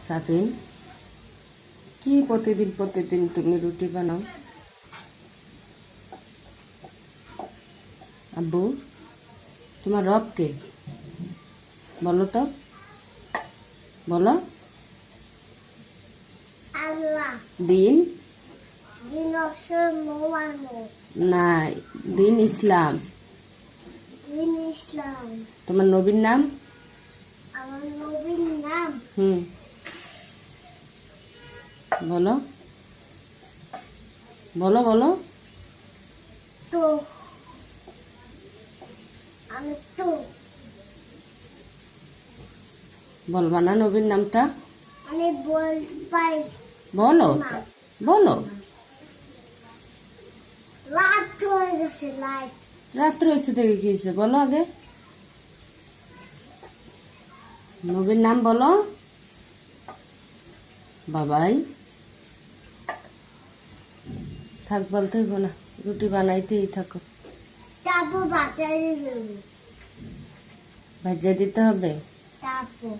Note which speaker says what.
Speaker 1: সাফিন, কি প্রতিদিন প্রতিদিন তুমি রুটি বানাও? আব্বু, তোমার রব কে? বলো তো, বলো।
Speaker 2: আল্লাহ।
Speaker 1: দিন
Speaker 2: দিন অক্ষর মোহাম্মদ।
Speaker 1: না, দিন ইসলাম।
Speaker 2: দিন ইসলাম।
Speaker 1: তোমার নবীর নাম?
Speaker 2: আমার নবীর নাম
Speaker 1: বলো, বলো, বলো।
Speaker 2: তো আমি তো
Speaker 1: বলবা না নবীর নামটা?
Speaker 2: আমি বলতে পারি
Speaker 1: বলো,
Speaker 2: না।
Speaker 1: বলো।
Speaker 2: রাত হয়ে গেছে, লাইট।
Speaker 1: রাত্র হয়েছে দেখে কি হয়েছে, বলো আগে। নবীর নাম বলো। বাবাই থাক, বলতে হইব না, রুটি বানাইতেই থাকো।
Speaker 2: তারপর বাজারে যাবো।
Speaker 1: ভাজিয়া দিতে হবে।
Speaker 2: তারপর